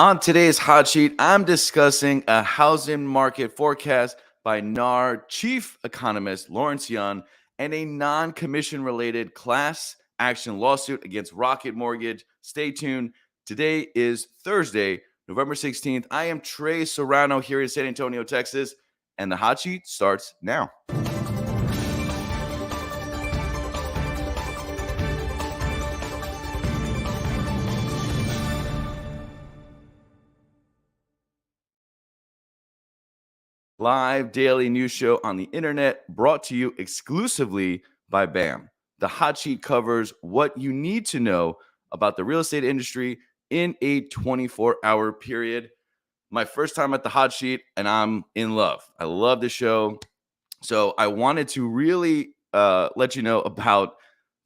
On today's hot sheet, I'm discussing a housing market forecast by NAR chief economist Lawrence Young and a non-commission related class action lawsuit against Rocket Mortgage. Stay tuned. Today is Thursday, November 16th. I am Tre Serrano here in San Antonio, Texas, and the hot sheet starts now. Live daily news show on the internet brought to you exclusively by BAM. The hot sheet covers what you need to know about the real estate industry in a 24-hour period. My first time at the hot sheet, and I'm in love. I love the show. So I wanted to really let you know about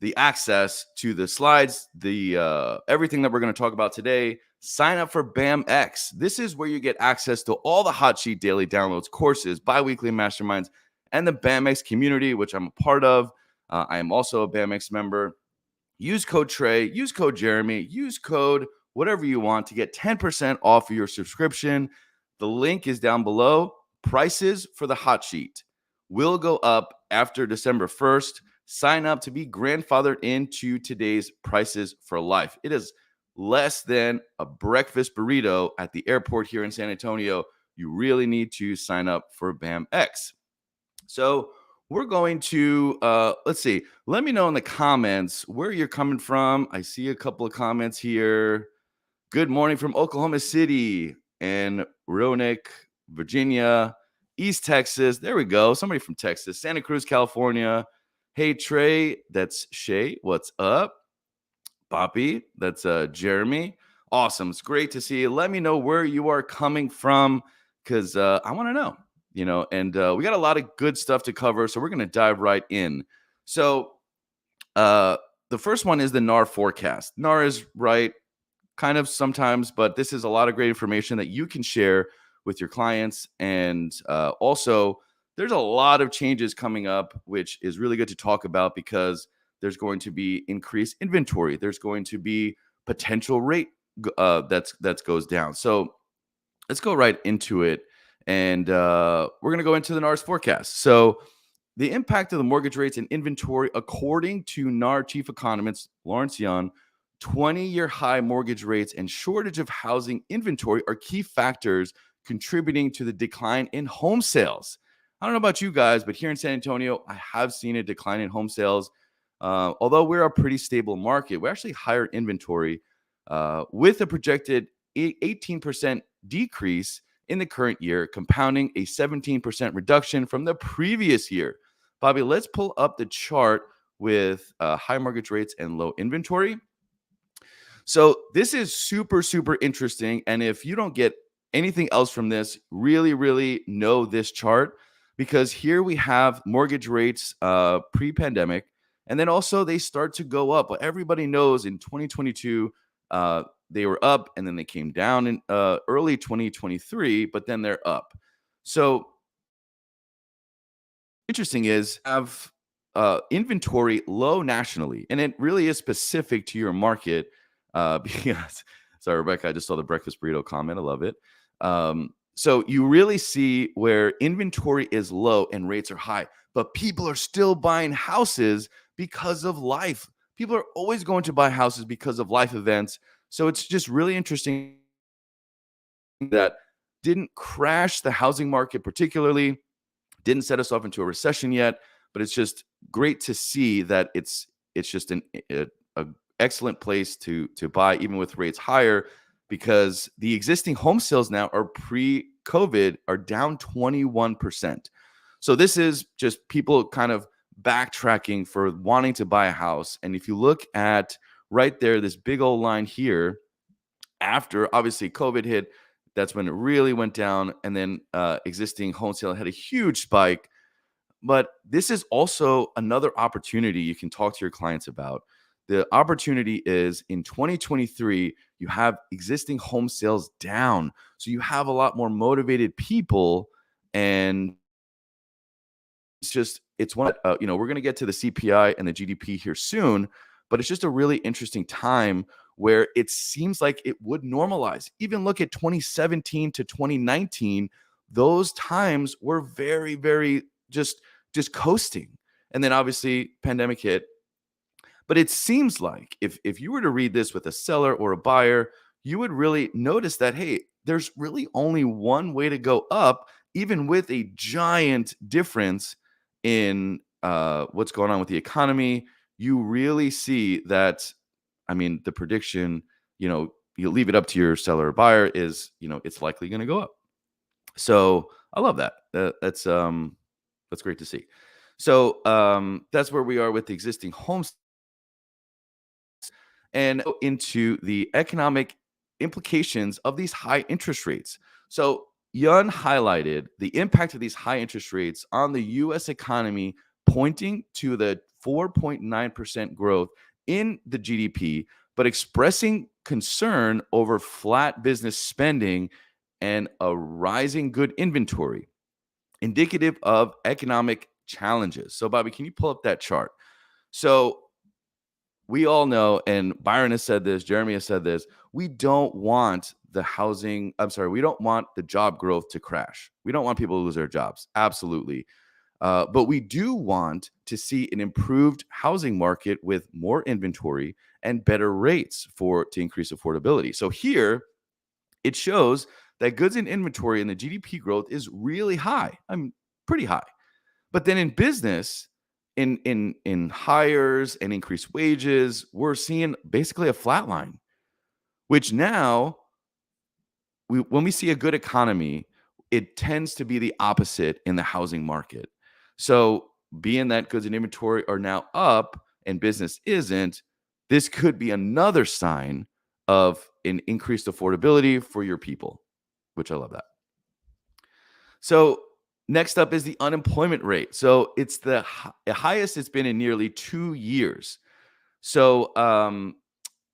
the access to the slides, the everything that we're going to talk about today. Sign up for BAMX. This is where you get access to all the hot sheet daily downloads, courses, biweekly masterminds, and the BAMX community, which I'm a part of. I am also a BAMX member. Use code Tre, use code Jeremy, use code whatever you want to get 10% off of your subscription. The link is down below. Prices for the hot sheet will go up after December 1st. Sign up to be grandfathered into today's prices for life. It is less than a breakfast burrito at the airport here in San Antonio. You really need to sign up for BAMX. So we're going to, let's see. Let me know in the comments where you're coming from. I see a couple of comments here. Good morning from Oklahoma City and Roanoke, Virginia, East Texas. There we go. Somebody from Texas. Santa Cruz, California. Hey, Tre, that's Shay. What's up? Poppy, that's Jeremy. Awesome. It's great to see you. Let me know where you are coming from because I want to know, and we got a lot of good stuff to cover. So we're going to dive right in. So the first one is the NAR forecast. NAR is right kind of sometimes, but this is a lot of great information that you can share with your clients. And also, there's a lot of changes coming up, which is really good to talk about because there's going to be increased inventory. There's going to be potential rate that goes down. So let's go right into it. And we're going to go into the NAR's forecast. So the impact of the mortgage rates and inventory, according to NAR chief economist Lawrence Young, 20-year high mortgage rates and shortage of housing inventory are key factors contributing to the decline in home sales. I don't know about you guys, but here in San Antonio, I have seen a decline in home sales. Although we're a pretty stable market, we're actually higher inventory with a projected 18% decrease in the current year, compounding a 17% reduction from the previous year. Bobby, let's pull up the chart with high mortgage rates and low inventory. So this is super, super interesting. And if you don't get anything else from this, really, really know this chart because here we have mortgage rates pre-pandemic. And then also they start to go up. But everybody knows in 2022, they were up and then they came down in early 2023, but then they're up. So interesting is have inventory low nationally. And it really is specific to your market because, sorry, Rebecca, I just saw the breakfast burrito comment. I love it. So you really see where inventory is low and rates are high, but people are still buying houses because of life. People are always going to buy houses because of life events. So it's just really interesting that didn't crash the housing market particularly, didn't set us off into a recession yet, but it's just great to see that it's just an excellent place to buy even with rates higher because the existing home sales now are pre-COVID are down 21%. So this is just people kind of backtracking for wanting to buy a house. And if you look at right there, this big old line here, after obviously COVID hit, that's when it really went down. And then existing home sale had a huge spike. But this is also another opportunity you can talk to your clients about. The opportunity is in 2023, you have existing home sales down. So you have a lot more motivated people. And it's one, we're going to get to the CPI and the GDP here soon, but it's just a really interesting time where it seems like it would normalize. Even look at 2017 to 2019, those times were very, very just coasting. And then obviously pandemic hit. But it seems like if you were to read this with a seller or a buyer, you would really notice that, hey, there's really only one way to go up, even with a giant difference in what's going on with the economy. You really see that, I mean, the prediction, you leave it up to your seller or buyer is, it's likely going to go up. So I love that. That's great to see. So that's where we are with the existing homes and into the economic implications of these high interest rates. So, Yun highlighted the impact of these high interest rates on the US economy, pointing to the 4.9% growth in the GDP, but expressing concern over flat business spending and a rising good inventory, indicative of economic challenges. So, Bobby, can you pull up that chart? So, we all know, and Byron has said this, Jeremy has said this, we don't want we don't want the job growth to crash. We don't want people to lose their jobs. Absolutely. But we do want to see an improved housing market with more inventory and better rates to increase affordability. So here it shows that goods in inventory and the GDP growth is really high. I'm pretty high. But then in business, in hires and increased wages, we're seeing basically a flat line, which now when we see a good economy, it tends to be the opposite in the housing market. So being that goods and inventory are now up and business isn't, this could be another sign of an increased affordability for your people, which I love that. So next up is the unemployment rate. So it's the highest it's been in nearly 2 years. So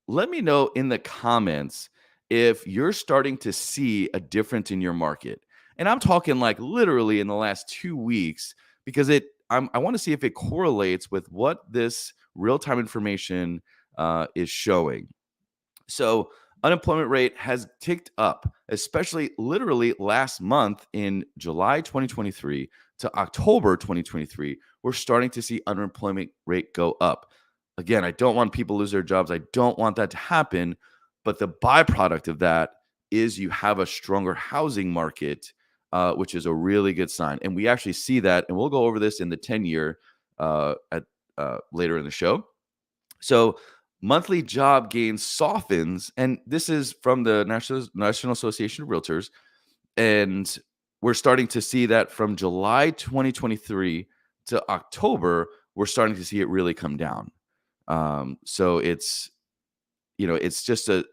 let me know in the comments if you're starting to see a difference in your market. And I'm talking like literally in the last 2 weeks because I want to see if it correlates with what this real-time information is showing. So unemployment rate has ticked up, especially literally last month in July 2023 to October 2023. We're starting to see unemployment rate go up. Again, I don't want people to lose their jobs. I don't want that to happen. But the byproduct of that is you have a stronger housing market, which is a really good sign. And we actually see that, and we'll go over this in the 10-year later in the show. So monthly job gains softens, and this is from the National Association of Realtors, and we're starting to see that from July 2023 to October, we're starting to see it really come down. So it's just a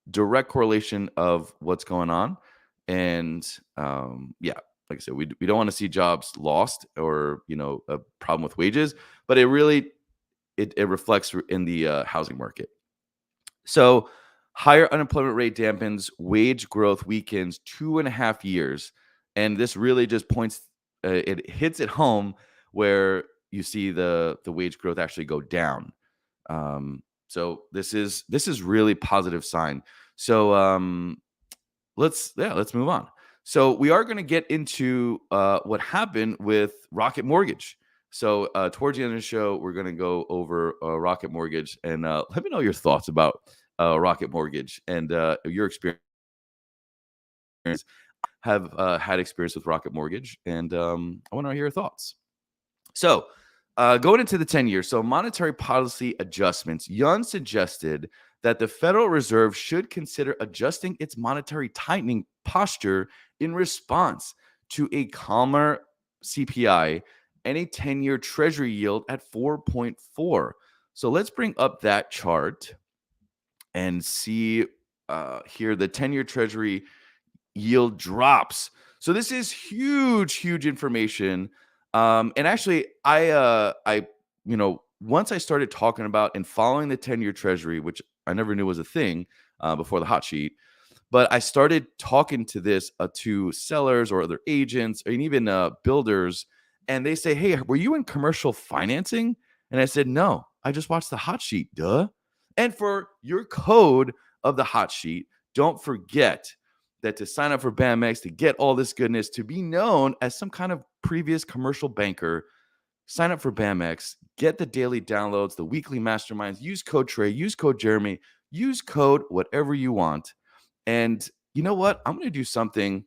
direct correlation of what's going on, and yeah, like I said, we don't want to see jobs lost or a problem with wages, but it really it reflects in the housing market. So higher unemployment rate dampens wage growth weakens 2.5 years. And this really just points, it hits it home where you see the wage growth actually go down. So this is really positive sign. So let's move on. So we are going to get into what happened with Rocket Mortgage. So towards the end of the show, we're going to go over Rocket Mortgage, and let me know your thoughts about Rocket Mortgage and your experience. Have had experience with Rocket Mortgage, and I want to hear your thoughts. So going into the 10 years, so monetary policy adjustments, Yun suggested that the Federal Reserve should consider adjusting its monetary tightening posture in response to a calmer CPI and a 10-year Treasury yield at 4.4. So let's bring up that chart and see here the 10-year Treasury yield drops. So this is huge information. And actually, I once I started talking about and following the 10-year Treasury, which I never knew was a thing before the hot sheet, but I started talking to this to sellers or other agents and even builders, and they say, "Hey, were you in commercial financing?" And I said, "No, I just watched the hot sheet, duh." And for your code of the hot sheet, don't forget that to sign up for BAMX, to get all this goodness, to be known as some kind of previous commercial banker, sign up for BAMX, get the daily downloads, the weekly masterminds, use code Trey, use code Jeremy, use code whatever you want. And you know what? I'm going to do something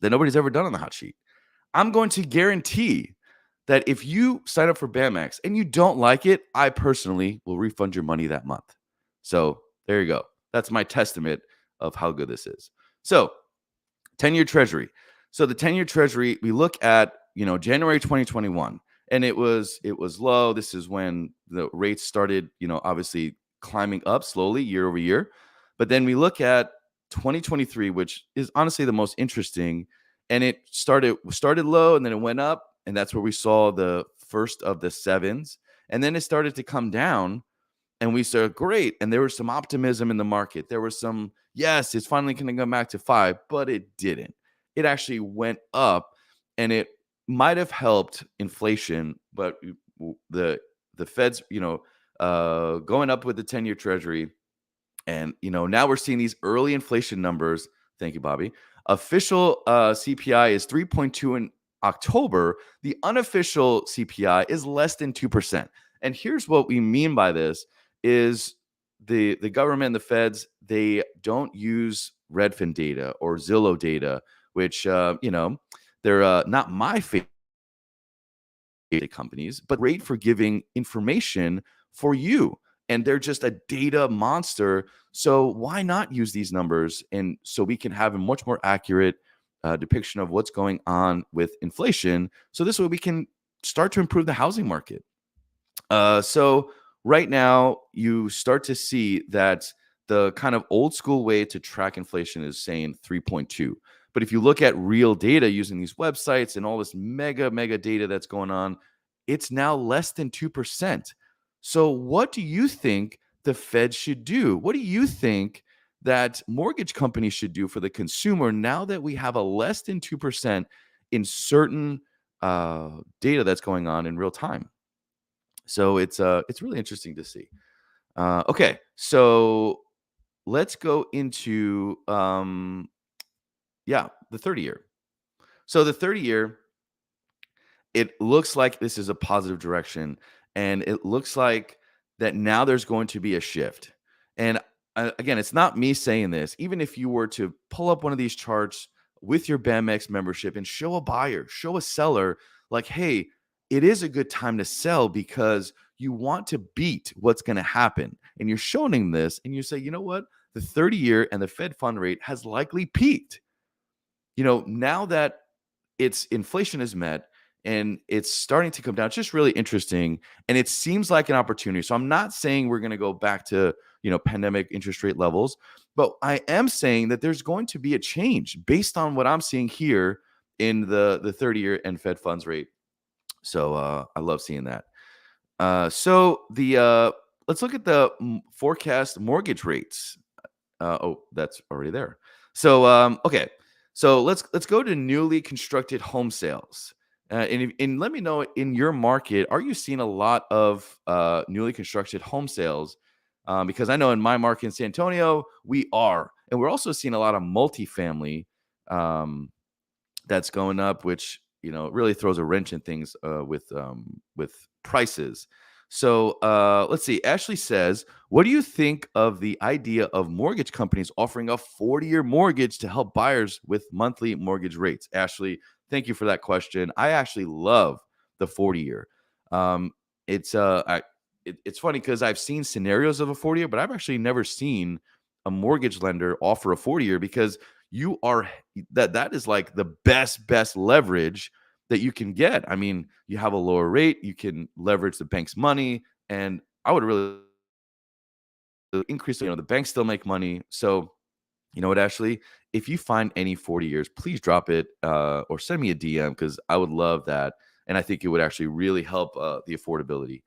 that nobody's ever done on the hot sheet. I'm going to guarantee that if you sign up for BAMX and you don't like it, I personally will refund your money that month. So there you go. That's my testament of how good this is. So 10-year treasury. So the 10-year treasury, we look at, January 2021, and it was low. This is when the rates started, obviously climbing up slowly year over year. But then we look at 2023, which is honestly the most interesting, and it started low and then it went up, and that's where we saw the first of the sevens. And then it started to come down, and we said, great. And there was some optimism in the market. There was some, yes, it's finally going to come back to 5, but it didn't. It actually went up, and it might have helped inflation, but the Fed's, going up with the 10-year treasury. And, now we're seeing these early inflation numbers. Thank you, Bobby. Official CPI is 3.2 in October. The unofficial CPI is less than 2%. And here's what we mean by this is the government, the feds, they don't use Redfin data or Zillow data, which, they're not my favorite companies, but great for giving information for you. And they're just a data monster. So why not use these numbers? And so we can have a much more accurate depiction of what's going on with inflation. So this way we can start to improve the housing market. So right now, you start to see that the kind of old school way to track inflation is saying 3.2. But if you look at real data using these websites and all this mega data that's going on, it's now less than 2%. So what do you think the Fed should do? What do you think that mortgage companies should do for the consumer now that we have a less than 2% in certain data that's going on in real time? So it's really interesting to see. Okay, so let's go into the 30-year. So the 30-year, it looks like this is a positive direction, and it looks like that now there's going to be a shift. And again, it's not me saying this. Even if you were to pull up one of these charts with your BAMX membership and show a buyer, show a seller, like, hey, it is a good time to sell because you want to beat what's going to happen. And you're showing this, and you say, you know what? The 30-year and the Fed fund rate has likely peaked. Now that it's inflation is met and it's starting to come down, it's just really interesting. And it seems like an opportunity. So I'm not saying we're going to go back to, pandemic interest rate levels, but I am saying that there's going to be a change based on what I'm seeing here in the 30-year and Fed funds rate. So I love seeing that. So let's look at the forecast mortgage rates. That's already there. So okay. So let's go to newly constructed home sales. And let me know, in your market, are you seeing a lot of newly constructed home sales? Because I know in my market in San Antonio, we are. And we're also seeing a lot of multifamily that's going up, which, really throws a wrench in things with prices. So let's see. Ashley says, what do you think of the idea of mortgage companies offering a 40-year mortgage to help buyers with monthly mortgage rates? Ashley, thank you for that question. I actually love the 40-year. It's funny because I've seen scenarios of a 40-year, but I've actually never seen a mortgage lender offer a 40-year because that is like the best leverage that you can get. I mean, you have a lower rate, you can leverage the bank's money, and I would really increase, the banks still make money. So, you know what, Ashley, if you find any 40 years, please drop it or send me a DM because I would love that. And I think it would actually really help the affordability.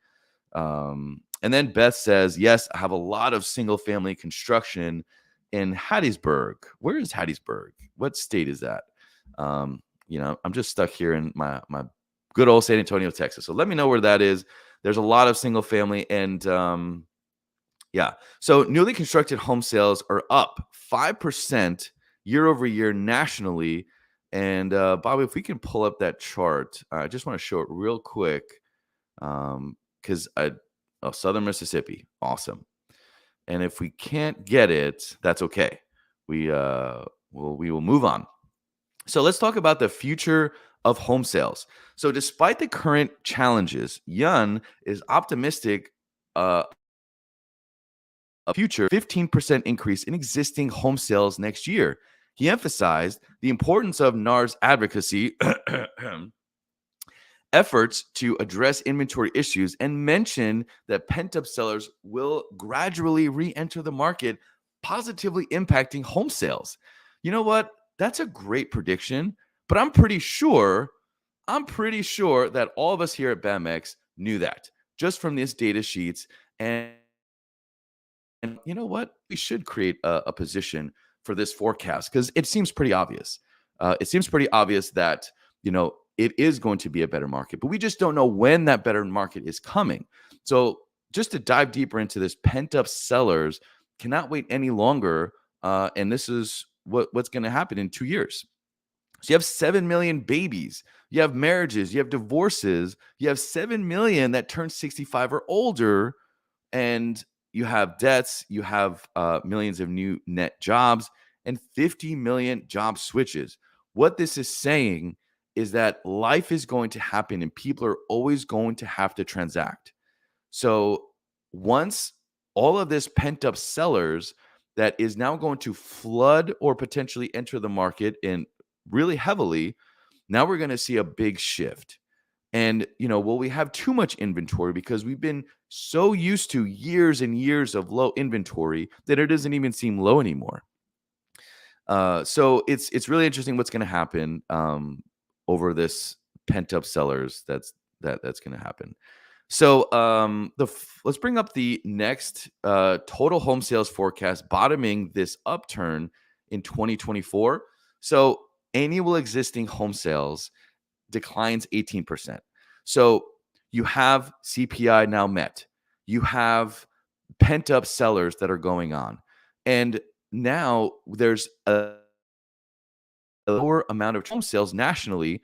And then Beth says, yes, I have a lot of single family construction in Hattiesburg. Where is Hattiesburg? What state is that? I'm just stuck here in my good old San Antonio, Texas. So let me know where that is. There's a lot of single family, and Yeah. So newly constructed home sales are up 5% year over year nationally. And Bobby, if we can pull up that chart, I just want to show it real quick. Because oh, Southern Mississippi, awesome. And if we can't get it, that's okay. We will move on. So let's talk about the future of home sales. So despite the current challenges, Yun is optimistic a future 15% increase in existing home sales next year. He emphasized the importance of NAR's advocacy efforts to address inventory issues and mentioned that pent up sellers will gradually re enter the market, positively impacting home sales. You know what? That's a great prediction, but I'm pretty sure that all of us here at BAMX knew that just from these data sheets. And you know what? We should create a position for this forecast because it seems pretty obvious. It seems pretty obvious that, it is going to be a better market, but we just don't know when that better market is coming. So, just to dive deeper into this, pent up sellers cannot wait any longer. And this is what's going to happen in 2 years. So, you have 7 million babies, you have marriages, you have divorces, you have 7 million that turn 65 or older, and you have debts, you have millions of new net jobs, and 50 million job switches. What this is saying is that life is going to happen and people are always going to have to transact. So once all of this pent up sellers that is now going to flood or potentially enter the market in really heavily, now we're going to see a big shift. And, will we have too much inventory because we've been so used to years and years of low inventory that it doesn't even seem low anymore. So it's really interesting what's going to happen over this pent up sellers. That's going to happen. So let's bring up the next total home sales forecast bottoming this upturn in 2024. So annual existing home sales declines 18%. So you have CPI now met. You have pent up sellers that are going on. And now there's a lower amount of home sales nationally.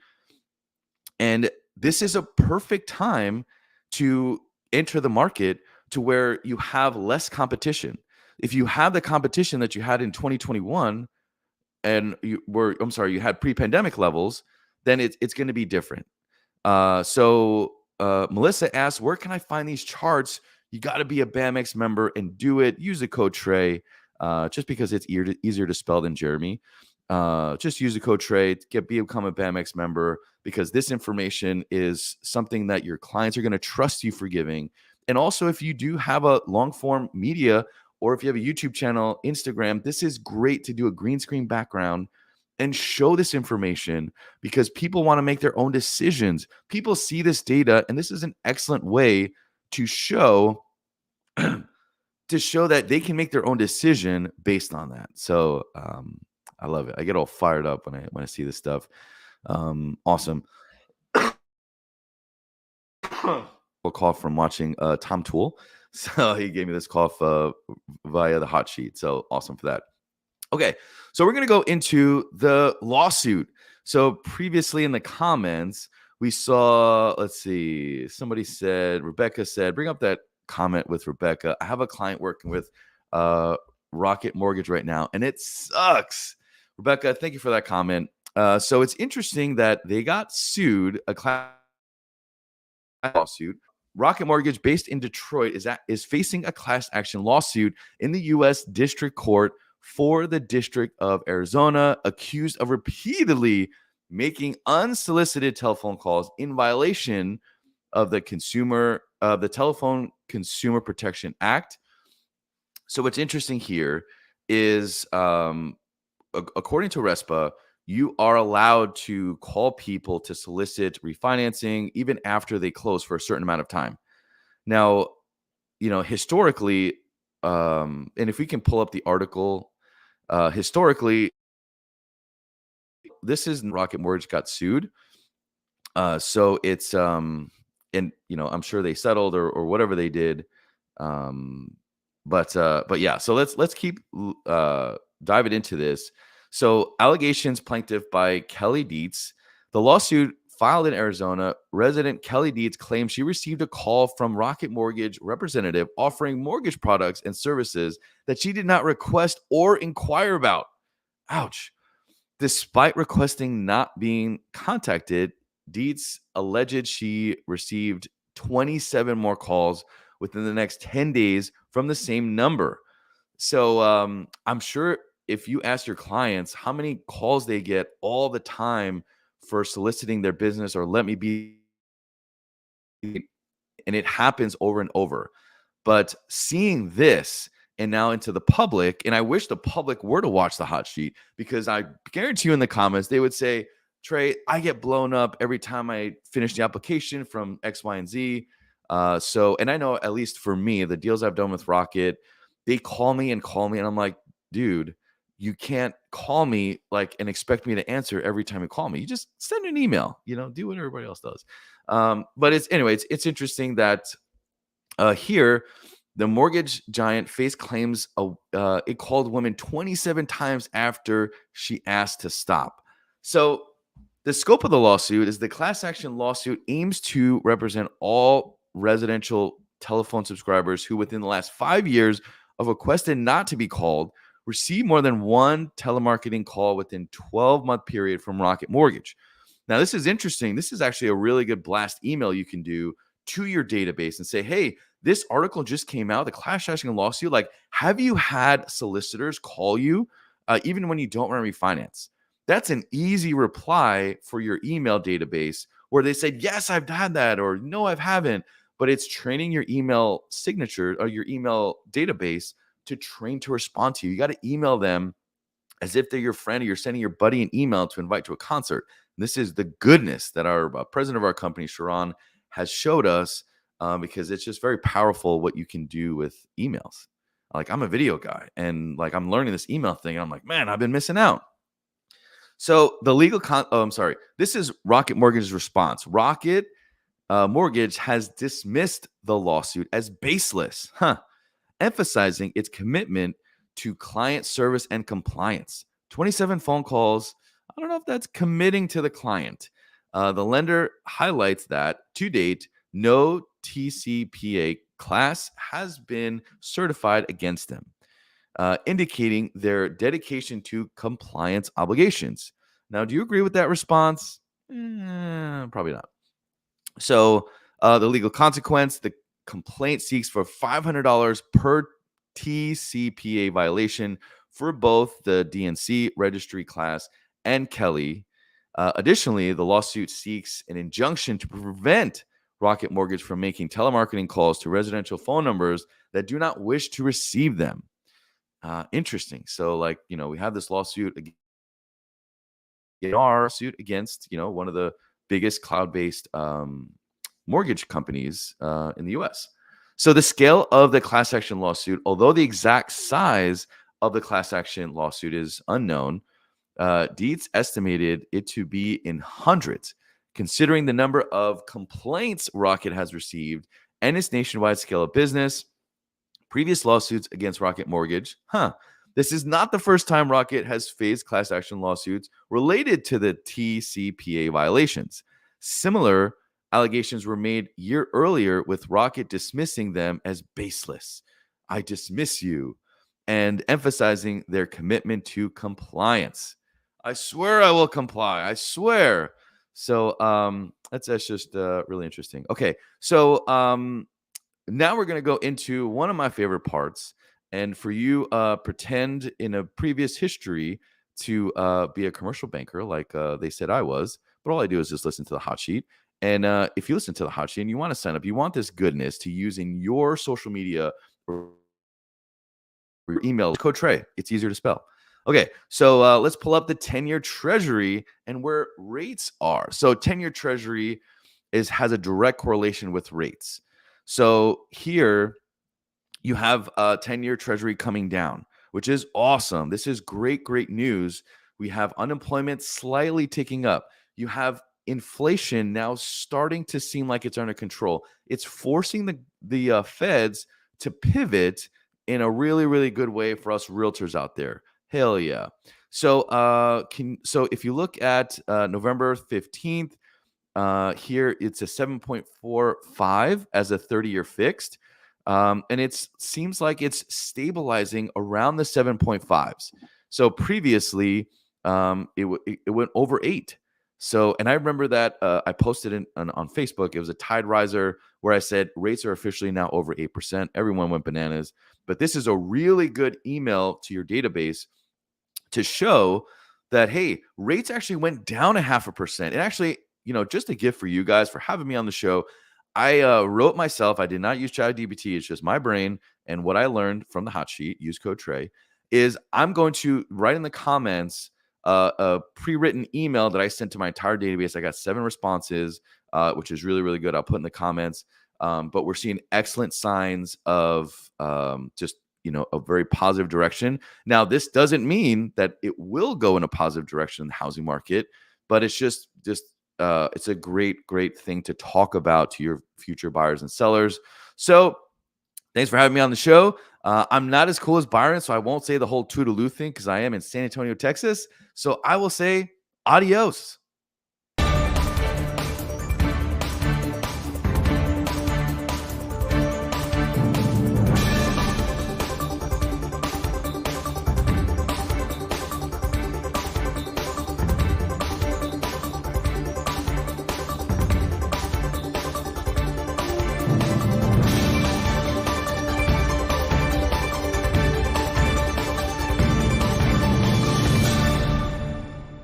And this is a perfect time to enter the market to where you have less competition. If you have the competition that you had in 2021 and you had pre-pandemic levels, then it's going to be different. So Melissa asked, where can I find these charts? You got to be a BAMX member and do it. Use the code Tre, just because it's easier to spell than Jeremy. Just use the code Tre, become a BAMX member, because this information is something that your clients are going to trust you for giving. And also, if you do have a long form media, or if you have a YouTube channel, Instagram, this is great to do a green screen background and show this information, because people want to make their own decisions. People see this data, and this is an excellent way to show that they can make their own decision based on that. So I love it. I get all fired up when I see this stuff. Awesome. A cough from watching Tom Tool. So he gave me this cough via the hot sheet. So awesome for that. Okay, so we're going to go into the lawsuit. So previously in the comments, we saw, let's see, Rebecca said, bring up that comment with Rebecca. I have a client working with Rocket Mortgage right now, and it sucks. Rebecca, thank you for that comment. So it's interesting that they got sued, a class lawsuit. Rocket Mortgage, based in Detroit, is facing a class action lawsuit in the U.S. District Court for the District of Arizona, accused of repeatedly making unsolicited telephone calls in violation of the Telephone Consumer Protection Act. So what's interesting here is, according to RESPA, you are allowed to call people to solicit refinancing even after they close for a certain amount of time. Now, historically, and if we can pull up the article, historically, this is Rocket Mortgage got sued. So it's and I'm sure they settled or whatever they did. But yeah, so let's keep diving into this. So allegations plaintiff by Kelly Dietz. The lawsuit filed in Arizona, resident Kelly Dietz claims she received a call from Rocket Mortgage representative offering mortgage products and services that she did not request or inquire about. Ouch. Despite requesting not being contacted, Dietz alleged she received 27 more calls within the next 10 days from the same number. So I'm sure if you ask your clients how many calls they get all the time for soliciting their business or let me be, and it happens over and over. But seeing this and now into the public, and I wish the public were to watch the hot sheet because I guarantee you in the comments, they would say, Trey, I get blown up every time I finish the application from X, Y, and Z. And I know at least for me, the deals I've done with Rocket, they call me, and I'm like, dude, you can't call me like and expect me to answer every time you call me. You just send an email, do what everybody else does. But it's interesting that here, the mortgage giant faced claims it called women 27 times after she asked to stop. So the scope of the lawsuit is the class action lawsuit aims to represent all residential telephone subscribers who within the last 5 years of requested not to be called received more than one telemarketing call within 12-month period from Rocket Mortgage. Now, this is interesting. This is actually a really good blast email you can do to your database and say, hey, this article just came out, the class action lawsuit. Like, have you had solicitors call you even when you don't want to refinance? That's an easy reply for your email database where they said, yes, I've had that, or no, I haven't. But it's training your email signature or your email database to train to respond to you. You got to email them as if they're your friend or you're sending your buddy an email to invite to a concert. This is the goodness that our president of our company, Sharon, has showed us because it's just very powerful what you can do with emails. Like, I'm a video guy and like I'm learning this email thing. And I'm like, man, I've been missing out. So the I'm sorry. This is Rocket Mortgage's response. Rocket Mortgage has dismissed the lawsuit as baseless, emphasizing its commitment to client service and compliance. 27 phone calls. I don't know if that's committing to the client. The lender highlights that to date, no TCPA class has been certified against them, indicating their dedication to compliance obligations. Now, do you agree with that response? Probably not. So, the legal consequence, the complaint seeks for $500 per TCPA violation for both the DNC registry class and Kelly. Additionally, the lawsuit seeks an injunction to prevent Rocket Mortgage from making telemarketing calls to residential phone numbers that do not wish to receive them. Interesting. So, we have this lawsuit against one of the biggest cloud-based mortgage companies in the U.S. So the scale of the class action lawsuit, although the exact size of the class action lawsuit is unknown, Dietz estimated it to be in hundreds, considering the number of complaints Rocket has received and its nationwide scale of business. Previous lawsuits against Rocket Mortgage. This is not the first time Rocket has faced class action lawsuits related to the TCPA violations. Similar allegations were made a year earlier, with Rocket dismissing them as baseless. I dismiss you, and emphasizing their commitment to compliance. I swear I will comply. I swear. So that's just really interesting. Okay, so now we're going to go into one of my favorite parts. And for you, pretend in a previous history to be a commercial banker like they said I was. But all I do is just listen to the hot sheet. And if you listen to the hot sheet and you want to sign up, you want this goodness to use in your social media or your email, code Trey. It's easier to spell. Okay, so let's pull up the 10-year treasury and where rates are. So 10-year treasury has a direct correlation with rates. So here you have a 10-year treasury coming down, which is awesome. This is great, great news. We have unemployment slightly ticking up. You have inflation now starting to seem like it's under control. It's forcing the feds to pivot in a really, really good way for us realtors out there. Hell yeah. So if you look at November 15th, here it's a 7.45 as a 30-year fixed. And it seems like it's stabilizing around the 7.5s. So previously, it went over 8. So, and I remember that I posted on Facebook. It was a tide riser where I said rates are officially now over 8%. Everyone went bananas. But this is a really good email to your database to show that, hey, rates actually went down 0.5%. And actually, just a gift for you guys for having me on the show. I wrote myself, I did not use ChatGPT. It's just my brain and what I learned from the hot sheet, use code Trey, is I'm going to write in the comments a pre-written email that I sent to my entire database. I got 7 responses, which is really, really good. I'll put in the comments. But we're seeing excellent signs of just, a very positive direction. Now, this doesn't mean that it will go in a positive direction in the housing market, but it's just it's a great, great thing to talk about to your future buyers and sellers. So thanks for having me on the show. I'm not as cool as Byron, so I won't say the whole toodaloo thing because I am in San Antonio, Texas. So I will say adios.